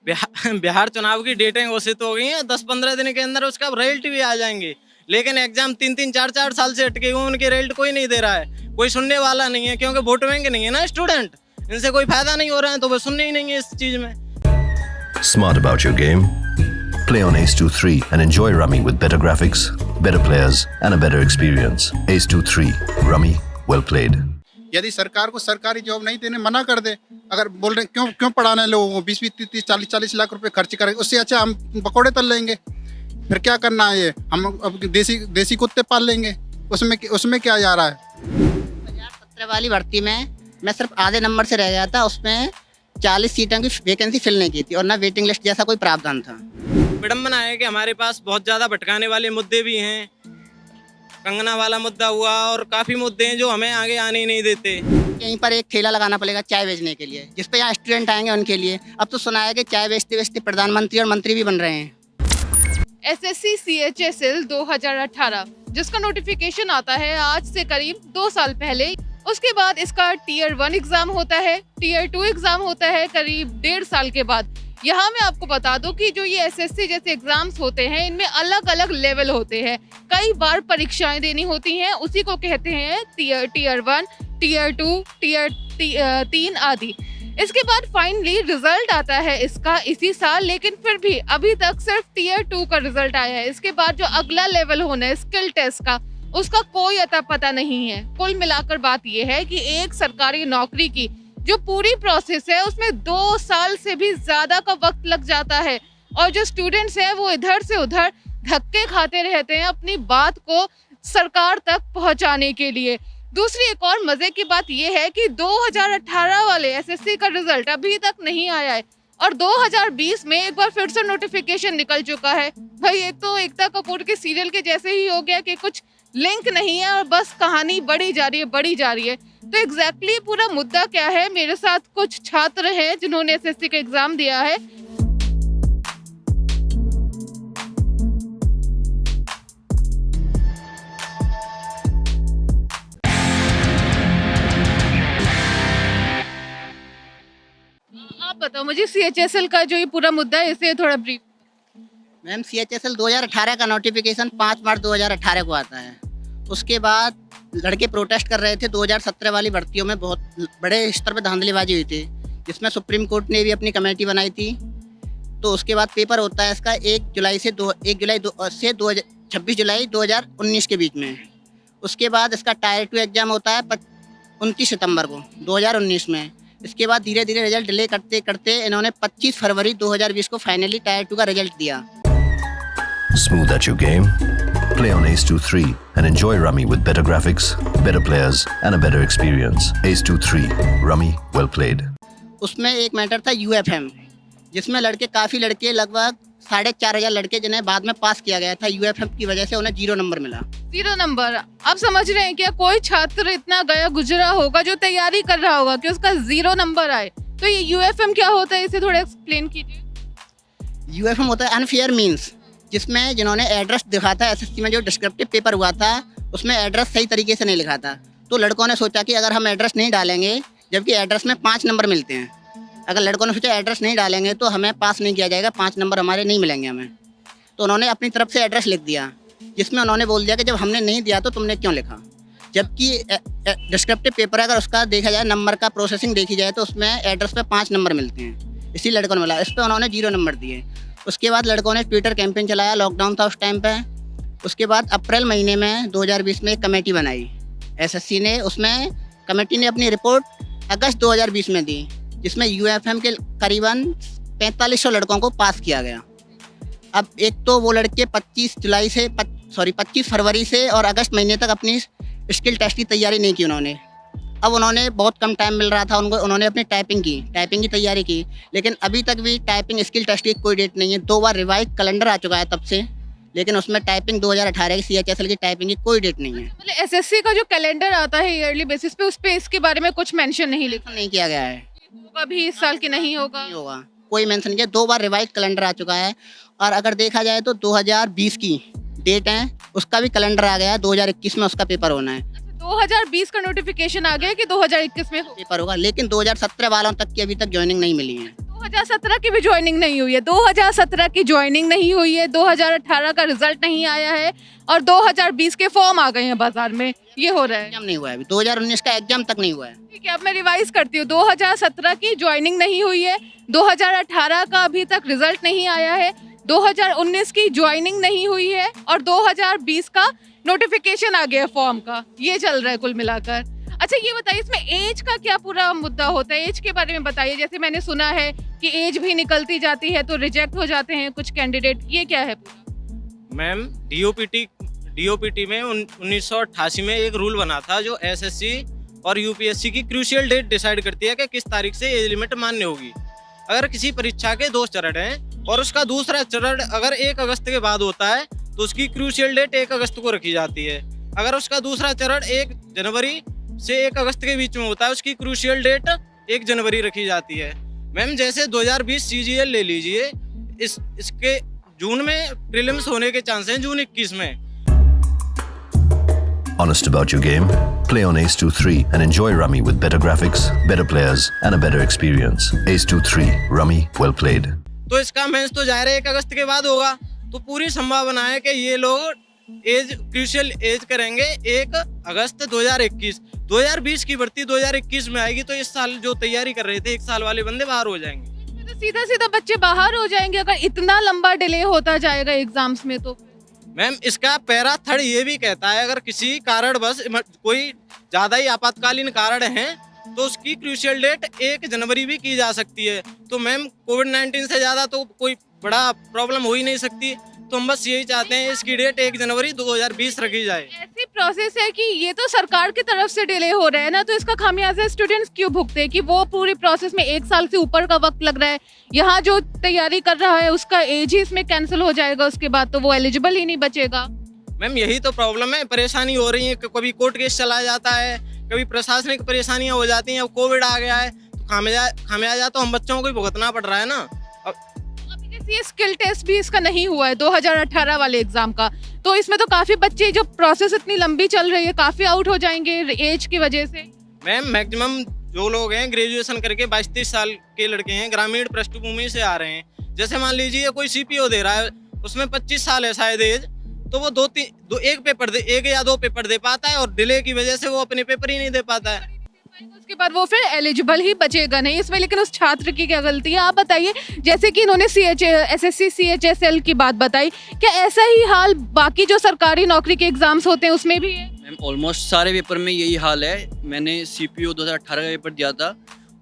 बिहार चुनाव की डेटें घोषित हो गई हैं, 10-15 दिन के अंदर उसका रिजल्ट भी आ जाएंगे, लेकिन एग्जाम 3-3 4-4 साल से अटके हुए, उनके रिजल्ट कोई नहीं दे रहा है, कोई सुनने वाला नहीं है, क्योंकि वोट बैंक नहीं है ना स्टूडेंट, इनसे कोई फायदा नहीं हो रहा है, तो वो सुनने ही नहीं है इस चीज में। Smart about your game? Play on Ace 2 3 and enjoy Rummy with better graphics, better players and a better experience. Ace 2 3, Rummy, well played. यदि सरकार को सरकारी जॉब नहीं देने मना कर दे, अगर बोल रहे क्यों क्यों पढ़ाना है लोगों को, 20-20, 30-30, 40-40 लाख रुपए खर्च करेंगे, उससे अच्छा हम पकौड़े तल लेंगे। फिर क्या करना है, ये हम अब देसी कुत्ते पाल लेंगे, उसमें क्या जा रहा है। 2017 वाली भर्ती में मैं सिर्फ आधे नंबर से रह गया था, उसमें 40 सीटों की वैकेंसी फिल नहीं की थी और ना वेटिंग लिस्ट जैसा कोई प्रावधान था। विडम्बना है कि हमारे पास बहुत ज़्यादा भटकाने वाले मुद्दे भी हैं, कंगना वाला मुद्दा हुआ और काफ़ी मुद्दे हैं जो हमें आगे आने ही नहीं देते। यहीं पर एक ठेला लगाना पड़ेगा चाय बेचने के लिए, जिस पे यहाँ स्टूडेंट आएंगे उनके लिए। अब तो सुना है कि चाय बेचते बेचते प्रधानमंत्री और मंत्री भी बन रहे हैं। SSC CHSL 2018 जिसका नोटिफिकेशन आता है आज से करीब 2 साल पहले। उसके बाद इसका Tier 1 एग्जाम होता है, Tier 2 एग्जाम होता है करीब 1.5 साल के बाद। यहाँ मैं आपको बता दूं कि जो ये SSC जैसे एग्जाम्स होते हैं, इनमें अलग अलग लेवल होते हैं, कई बार परीक्षाएं देनी होती हैं, उसी को कहते हैं Tier 1, Tier 2, Tier 3 आदि। इसके बाद फाइनली रिजल्ट आता है इसका इसी साल, लेकिन फिर भी अभी तक सिर्फ Tier 2 का रिजल्ट आया है। इसके बाद जो अगला लेवल होना है स्किल टेस्ट का, उसका कोई अता पता नहीं है। कुल मिलाकर बात यह है कि एक सरकारी नौकरी की जो पूरी प्रोसेस है उसमें 2 साल से भी ज्यादा का वक्त लग जाता है, और जो स्टूडेंट्स हैं वो इधर से उधर धक्के खाते रहते हैं अपनी बात को सरकार तक पहुंचाने के लिए। दूसरी एक और मजे की बात यह है कि 2018 वाले SSC का रिजल्ट अभी तक नहीं आया है, और 2020 में एक बार फिर से नोटिफिकेशन निकल चुका है। भाई एक तो एकता कपूर के सीरियल के जैसे ही हो गया कि कुछ लिंक नहीं है और बस कहानी बढ़ी जा रही है। तो एग्जैक्टली पूरा मुद्दा क्या है, मेरे साथ कुछ छात्र हैं जिन्होंने SSC का एग्जाम दिया है। आप बताओ मुझे CHSL का जो ये पूरा मुद्दा है इसे थोड़ा ब्रीफ। मैम CHSL 2018 का नोटिफिकेशन 5 मार्च 2018 को आता है। उसके बाद लड़के प्रोटेस्ट कर रहे थे। 2017 वाली भर्तियों में बहुत बड़े स्तर पर धांधलीबाजी हुई थी, जिसमें सुप्रीम कोर्ट ने भी अपनी कमेटी बनाई थी। तो उसके बाद पेपर होता है इसका 1 जुलाई से 26 जुलाई 2019 के बीच में। उसके बाद इसका Tier 2 एग्जाम होता है 29 सितंबर को 2019 में। इसके बाद धीरे धीरे रिजल्ट डिले करते करते इन्होंने 25 फरवरी 2020 को फाइनली Tier 2 का रिजल्ट दिया। Smooth at your game? Play on Ace 2 3 and enjoy Rummy with better graphics, better players and a better experience. Ace 2 3, Rummy, well played. उसमें एक मैटर था UFM, जिसमें काफ़ी लड़के लगभग 4,500 लड़के जिन्हें बाद में पास किया गया था, UFM की वजह से उन्हें 0 नंबर मिला। 0 नंबर। आप समझ रहे हैं क्या कोई छात्र इतना गया गुजरा होगा जो तैयारी कर रहा होगा कि उसका 0 नंबर आए? तो ये UFM क्या होता है, इसे थोड़ा एक्सप्लेन कीजिए। UFM होता है अनफेयर मीन्स, जिसमें जिन्होंने एड्रेस दिखा था SSC में जो डिस्क्रिप्टिव पेपर हुआ था उसमें एड्रेस सही तरीके से नहीं लिखा था। तो लड़कों ने सोचा कि अगर हम एड्रेस नहीं डालेंगे, जबकि एड्रेस में 5 नंबर मिलते हैं, अगर लड़कों ने सोचा एड्रेस नहीं डालेंगे तो हमें पास नहीं किया जाएगा, 5 नंबर हमारे नहीं मिलेंगे हमें। तो उन्होंने अपनी तरफ से एड्रेस लिख दिया, जिसमें उन्होंने बोल दिया कि जब हमने नहीं दिया तो तुमने क्यों लिखा। जबकि डिस्क्रिप्टिव पेपर अगर उसका देखा जाए, नंबर का प्रोसेसिंग देखी जाए तो उसमें एड्रेस पे 5 नंबर मिलते हैं, इसी लड़कों ने मिला। इस पर उन्होंने 0 नंबर दिए। उसके बाद लड़कों ने ट्विटर कैंपेन चलाया, लॉकडाउन था उस टाइम पे। उसके बाद अप्रैल महीने में 2020 में एक कमेटी बनाई SSC ने। उसमें कमेटी ने अपनी रिपोर्ट अगस्त 2020 में दी, जिसमें UFM के करीबन 4500 लड़कों को पास किया गया। अब एक तो वो लड़के 25 फरवरी से और अगस्त महीने तक अपनी स्किल टेस्ट की तैयारी नहीं की उन्होंने। अब उन्होंने बहुत कम टाइम मिल रहा था उनको, उन्होंने अपनी टाइपिंग की तैयारी की, लेकिन अभी तक भी टाइपिंग स्किल टेस्ट की कोई डेट नहीं है। 2 बार रिवाइज कैलेंडर आ चुका है तब से, लेकिन उसमें टाइपिंग 2018 की CHSL की टाइपिंग की कोई डेट नहीं है। मतलब SSC का जो कैलेंडर आता है ईयरली बेसिस पे, उस पे इसके बारे में कुछ मेंशन नहीं लिखा, नहीं किया गया है। होगा भी इस साल की नहीं होगा, नहीं होगा, कोई मेंशन किया। 2 बार रिवाइज कैलेंडर आ चुका है, और अगर देखा जाए तो 2020 की डेट है, उसका भी कैलेंडर आ गया है। 2021 में उसका पेपर होना है। 2020 का नोटिफिकेशन आ गया कि 2021 में पेपर होगा, लेकिन 2017 वालों तक की अभी तक ज्वाइनिंग नहीं मिली है। 2017 की भी ज्वाइनिंग नहीं हुई है, 2017 की ज्वाइनिंग नहीं हुई है, 2018 का रिजल्ट नहीं आया है और 2020 के फॉर्म आ गए हैं बाजार में, ये हो रहा है। एग्जाम नहीं हुआ है अभी, 2019 का एग्जाम तक नहीं हुआ है। ठीक है, अब मैं रिवाइज करती हूँ। 2017 की ज्वाइनिंग नहीं हुई है, 2018 का अभी तक रिजल्ट नहीं आया है, 2019 की ज्वाइनिंग नहीं हुई है और 2020 का नोटिफिकेशन आ गया फॉर्म का। ये चल रहा है कुल मिलाकर। अच्छा ये बताइए, इसमें एज का क्या पूरा मुद्दा होता है? एज के बारे में बताइए। जैसे मैंने सुना है कि एज भी निकलती जाती है तो रिजेक्ट हो जाते हैं कुछ कैंडिडेट, ये क्या है पूरा? मैम डीओपीटी में 1988 में एक रूल बना था जो एसएससी और यूपीएससी की क्रूशियल डेट डिसाइड करती है कि किस तारीख से एज लिमिट मान्य होगी। अगर किसी परीक्षा के 2 चरण हैं और उसका दूसरा चरण अगर 1 अगस्त के बाद होता है तो उसकी क्रूशियल डेट 1 अगस्त को रखी जाती है। अगर उसका दूसरा चरण 1 जनवरी से 1 अगस्त के बीच में होता है, उसकी क्रूशियल डेट 1 जनवरी रखी जाती है। मैम जैसे 2020 सीजीएल ले लीजिए, इसके जून में प्रीलिम्स होने के चांस हैं, जून 21 में। Honest about your game? Play on Ace 2-3 and enjoy Rummy with better graphics, better players, and a better experience. Ace 2-3, Rummy, well played. तो इसका मेंस तो जाहिर है 1 अगस्त के बाद होगा, तो पूरी संभावना है कि ये लोग एज क्रूशियल एज करेंगे 1 अगस्त 2021। 2020 की भर्ती 2021 में आएगी, तो इस साल जो तैयारी कर रहे थे 1 साल वाले बंदे बाहर हो जाएंगे। तो सीधा सीधा बच्चे बाहर हो जाएंगे अगर इतना लंबा डिले होता जाएगा एग्जाम्स में। तो मैम इसका पैरा थर्ड ये भी कहता है अगर किसी कारण बस कोई ज़्यादा ही आपातकालीन कारण है तो उसकी क्रूशियल डेट 1 जनवरी भी की जा सकती है। तो मैम कोविड-19 से ज़्यादा तो कोई बड़ा प्रॉब्लम हो ही नहीं सकती, तो हम बस यही चाहते हैं इसकी डेट 1 जनवरी 2020 रखी जाए। ऐसी प्रोसेस है कि ये तो सरकार की तरफ से डिले हो रहा है ना, तो इसका खामियाजा स्टूडेंट्स क्यों भुगते हैं कि वो पूरी प्रोसेस में 1 साल से ऊपर का वक्त लग रहा है। यहाँ जो तैयारी कर रहा है उसका एज ही इसमें कैंसिल हो जाएगा, उसके बाद तो वो एलिजिबल ही नहीं बचेगा। मैम यही तो प्रॉब्लम है, परेशानी हो रही है, कभी कोर्ट केस चला जाता है, कभी प्रशासनिक परेशानियां हो जाती हैं। अब कोविड आ गया है तो खामियाजा तो हम बच्चों को ही भुगतना पड़ रहा है ना। अभी जैसे ये स्किल टेस्ट भी इसका नहीं हुआ है 2018 वाले एग्जाम का, तो इसमें तो काफी बच्चे, जो प्रोसेस इतनी लंबी चल रही है, काफी आउट हो जाएंगे एज की वजह से। मैम मैक्सिमम जो लोग हैं ग्रेजुएशन करके 22-23 साल के लड़के हैं, ग्रामीण पृष्ठभूमि से आ रहे हैं। जैसे मान लीजिए कोई सीपीओ दे रहा है, उसमें 25 साल है शायद एज, तो वो 1 या 2 पेपर दे पाता है और डिले की वजह से वो अपने पेपर ही नहीं दे पाता है। उसके बाद वो फिर एलिजिबल ही बचेगा नहीं इसमें। लेकिन उस छात्र की क्या गलती है? आप बताइए, जैसे कि इन्होंने एसएससी सीएचएसएल की बात बताई, क्या ऐसा ही हाल बाकी जो सरकारी नौकरी के एग्जाम्स होते हैं उसमें भी है? मैम ऑलमोस्ट सारे पेपर में यही हाल है। मैंने सीपीओ 2018 का पेपर दिया था,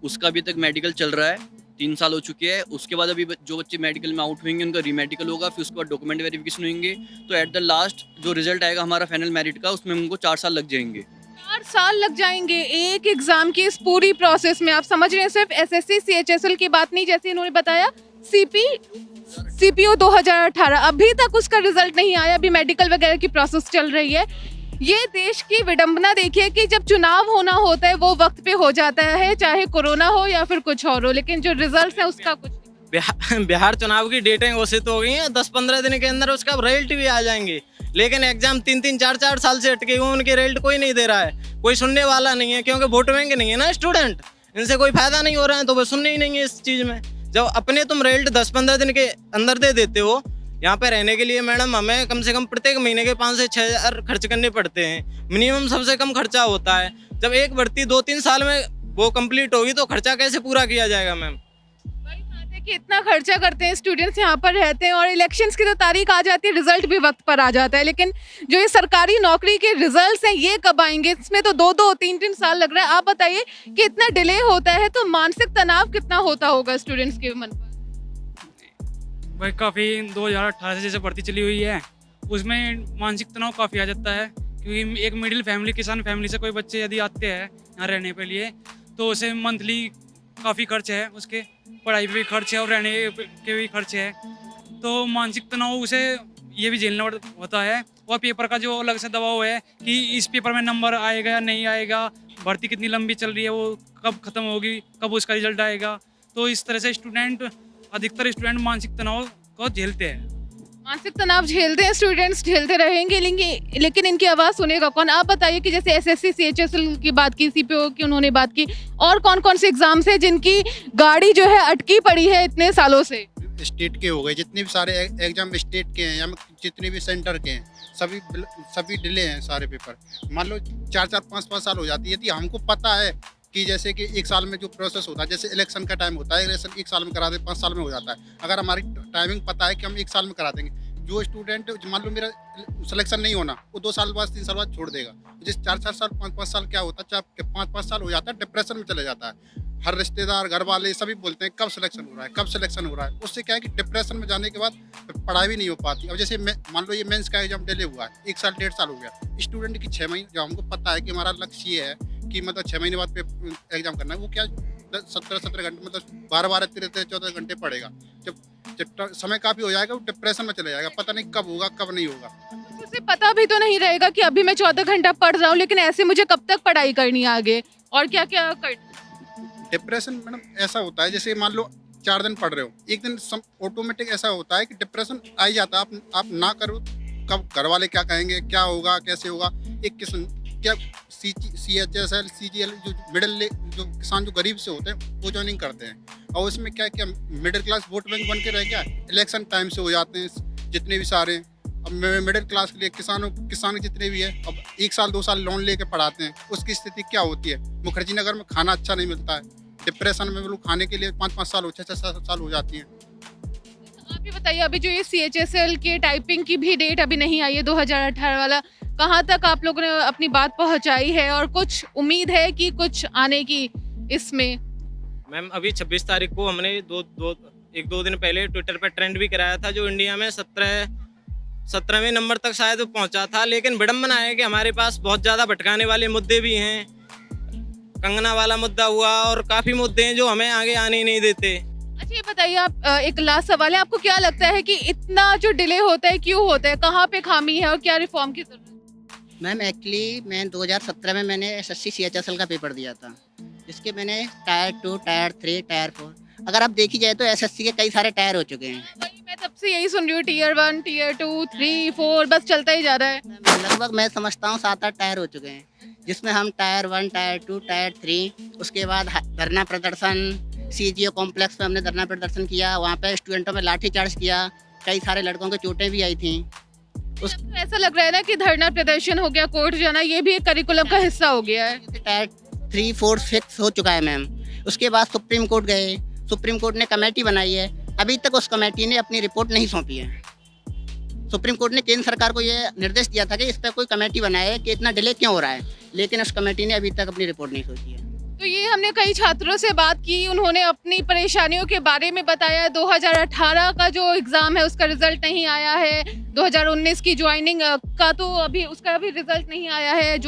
उसका अभी तक मेडिकल चल रहा है, 3 साल हो चुके हैं। उसके बाद अभी जो बच्चे मेडिकल में आउट होंगे उनका रीमेडिकल होगा, फिर उसके बाद डॉक्यूमेंट वेरिफिकेशन होंगे, तो एट द लास्ट जो रिजल्ट आएगा हमारा फाइनल मेरिट का, उसमें उनको 4 साल लग जाएंगे। 4 साल लग जाएंगे एक एग्जाम की इस पूरी प्रोसेस में। आप समझ रहे हैं, सिर्फ एसएससी सीएचएसएल की बात नहीं, जैसे इन्होंने बताया सीपीओ 2018 अभी तक उसका रिजल्ट नहीं आया, अभी मेडिकल वगैरह की प्रोसेस चल रही है। ये देश की विडंबना देखिए कि जब चुनाव होना होता है वो वक्त पे हो जाता है, चाहे कोरोना हो या फिर कुछ और हो, लेकिन जो रिजल्ट है उसका कुछ बिहार चुनाव की डेटें घोषित हो गई हैं, 10-15 दिन के अंदर उसका रिजल्ट भी आ जाएंगे, लेकिन एग्जाम 3-3, 4-4 साल से अटके हुए, उनके रिजल्ट कोई नहीं दे रहा है, कोई सुनने वाला नहीं है, क्योंकि वोट बैंक नहीं है ना स्टूडेंट, इनसे कोई फायदा नहीं हो रहा है, तो वो सुनने ही नहीं है इस चीज़ में। जब अपने तुम रिजल्ट 10-15 दिन के अंदर दे देते हो, यहाँ पे रहने के लिए मैडम हमें कम से कम प्रत्येक महीने के 5 से 6 हज़ार खर्च करने पड़ते हैं, मिनिमम सबसे कम खर्चा होता है। जब एक भर्ती 2-3 साल में वो कंप्लीट होगी तो खर्चा कैसे पूरा किया जाएगा मैम? वही बात है कि इतना खर्चा करते हैं स्टूडेंट्स, यहाँ पर रहते हैं और इलेक्शंस की तो तारीख आ जाती है, रिजल्ट भी वक्त पर आ जाता है, लेकिन जो ये सरकारी नौकरी के रिजल्ट्स हैं ये कब आएंगे? इसमें तो 2-2, 3-3 साल लग रहा है। आप बताइए कि इतना डिले होता है तो मानसिक तनाव कितना होता होगा स्टूडेंट्स के मन पर? भाई काफ़ी 2018 से जैसे भर्ती चली हुई है उसमें मानसिक तनाव काफ़ी आ जाता है, क्योंकि एक मिडिल फैमिली, किसान फैमिली से कोई बच्चे यदि आते हैं यहाँ रहने के लिए तो उसे मंथली काफ़ी खर्च है, उसके पढ़ाई पे भी खर्च है और रहने के भी खर्च है, तो मानसिक तनाव उसे ये भी झेलना होता है। और पेपर का जो अलग से दबाव है कि इस पेपर में नंबर आएगा या नहीं आएगा, भर्ती कितनी लंबी चल रही है, वो कब ख़त्म होगी, कब उसका रिजल्ट आएगा, तो इस तरह से अधिकतर स्टूडेंट मानसिक तनाव को झेलते हैं। मानसिक तनाव झेलते हैं स्टूडेंट्स, झेलते रहेंगे, लेकिन इनकी आवाज़ सुनेगा कौन? आप बताइए कि जैसे एसएससी सीएचएसएल की बात की, सीपीओ की उन्होंने बात की, और कौन कौन से एग्जाम्स हैं जिनकी गाड़ी जो है अटकी पड़ी है इतने सालों से? स्टेट के हो गए, जितने भी सारे एग्जाम स्टेट के हैं या जितने भी सेंटर के हैं, सभी डिले हैं सारे पेपर। मान लो 4-4, 5-5 साल हो जाती है। यदि हमको पता है कि जैसे कि एक साल में जो प्रोसेस होता है, जैसे इलेक्शन का टाइम होता है, इलेक्शन 1 साल में करा दे, 5 साल में हो जाता है। अगर हमारी टाइमिंग पता है कि हम 1 साल में करा देंगे, जो स्टूडेंट मान लो मेरा सिलेक्शन नहीं होना, वो 2 साल बाद 3 साल बाद छोड़ देगा। जिस 4-4 साल 5-5 साल क्या होता है, 5-5 साल हो जाता है, डिप्रेशन में चले जाता है। हर रिश्तेदार, घर वाले सभी बोलते हैं कब सिलेक्शन हो रहा है, कब सिलेक्शन हो रहा है। उससे क्या है कि डिप्रेशन में जाने के बाद पढ़ाई भी नहीं हो पाती। अब जैसे मान लो ये मेंस का एग्जाम डिले हुआ है, 1 साल 1.5 साल हो गया, स्टूडेंट की 6 महीने, जो हमको पता है कि हमारा लक्ष्य ये है कि मतलब 6 महीने बाद एग्जाम करना है, वो क्या 17 घंटे, मतलब 12, 13, 14 घंटे पड़ेगा। जब समय काफ़ी हो जाएगा, वो डिप्रेशन में चले जाएगा, पता नहीं कब होगा कब नहीं होगा। उसे पता भी तो नहीं रहेगा कि अभी मैं 14 घंटा पढ़ रहा हूँ, लेकिन ऐसे मुझे कब तक पढ़ाई करनी है आगे, और क्या क्या कर। डिप्रेशन मैडम ऐसा होता है, जैसे मान लो 4 दिन पढ़ रहे हो, एक दिन ऑटोमेटिक ऐसा होता है कि डिप्रेशन आ ही जाता है। आप ना करो, कब घर वाले क्या कहेंगे, क्या होगा, कैसे होगा। एक किस्म क्या CHSL CGL जो जो किसान जो गरीब से होते हैं वो ज्वाइनिंग करते हैं, और उसमें क्या क्या मिडिल क्लास वोट बैंक बन के रह गया। इलेक्शन टाइम से हो जाते हैं जितने भी सारे। अब मिडिल क्लास के लिए किसान जितने भी है, अब 1 साल 2 साल लोन लेके पढ़ाते हैं, उसकी स्थिति क्या होती है। मुखर्जी नगर में खाना अच्छा नहीं मिलता है, डिप्रेशन में लोग खाने के लिए 5-5 साल 6-6 साल हो जाती हैं। आप ये बताइए, अभी जो ये CHSL के टाइपिंग की भी डेट अभी नहीं आई है 2018 वाला, कहाँ तक आप लोगों ने अपनी बात पहुँचाई है, और कुछ उम्मीद है कि कुछ आने की इसमें? मैम अभी 26 तारीख को हमने 1-2 दिन पहले ट्विटर पर ट्रेंड भी कराया था, जो इंडिया में 17वें नंबर तक शायद पहुंचा था। लेकिन विडम्बना है कि हमारे पास बहुत ज़्यादा भटकाने वाले मुद्दे भी हैं। कंगना वाला मुद्दा हुआ, और काफ़ी मुद्दे हैं जो हमें आगे आने नहीं देते। अच्छा ये बताइए, आप एक लास्ट सवाल है, आपको क्या लगता है कि इतना जो डिले होता है क्यों होता है, कहाँ पे खामी है और क्या रिफॉर्म की जरूरत है? मैम एक्चुअली मैं 2017 में मैंने SSC CHSL का पेपर दिया था, जिसके मैंने टायर 2, टायर 3, टायर 4, अगर आप देखी जाए तो SSC के कई सारे टायर हो चुके हैं। वही मैं तब से यही सुन रही हूँ, Tier 1, Tier 2, 3, 4 बस चलता ही जा रहा है। लगभग मैं समझता हूँ 7-8 टायर हो चुके हैं, जिसमें हम टायर 1, टायर 2, टायर 3, उसके बाद धरना प्रदर्शन CGO कॉम्प्लेक्स पे हमने धरना प्रदर्शन किया, वहाँ पे स्टूडेंटों में लाठीचार्ज किया, कई सारे लड़कों को चोटें भी आई थी। तो ऐसा लग रहा है ना कि धरना प्रदर्शन हो गया, कोर्ट जाना, ये भी एक करिकुलम का हिस्सा हो गया है। टायर 3, 4 फिक्स हो चुका है मैम। उसके बाद सुप्रीम कोर्ट गए, सुप्रीम कोर्ट ने कमेटी बनाई है, अभी तक उस कमेटी ने अपनी रिपोर्ट नहीं सौंपी है। सुप्रीम कोर्ट ने केंद्र सरकार को ये निर्देश दिया था कि इस पर कोई कमेटी बनाए कि इतना डिले क्यों हो रहा है, लेकिन उस कमेटी ने अभी तक अपनी रिपोर्ट नहीं सौंपी है। तो ये हमने कई छात्रों से बात की, उन्होंने अपनी परेशानियों के बारे में बताया। 2018 का जो एग्ज़ाम है उसका रिजल्ट नहीं आया है, 2019 की ज्वाइनिंग का तो अभी उसका अभी रिजल्ट नहीं आया है।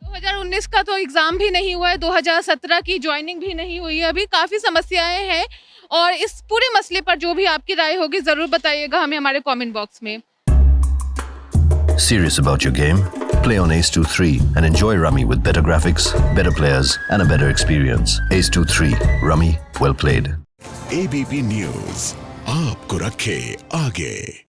2019 का तो एग्ज़ाम भी नहीं हुआ है, 2017 की ज्वाइनिंग भी नहीं हुई है, अभी काफ़ी समस्याएं हैं। और इस पूरे मसले पर जो भी आपकी राय होगी ज़रूर बताइएगा हमें हमारे कमेंट बॉक्स में। Serious about your game? Play on Ace 2 3 and enjoy Rummy with better graphics, better players, and a better experience. Ace 2 3 Rummy, well played. ABP News आपको रखे आगे।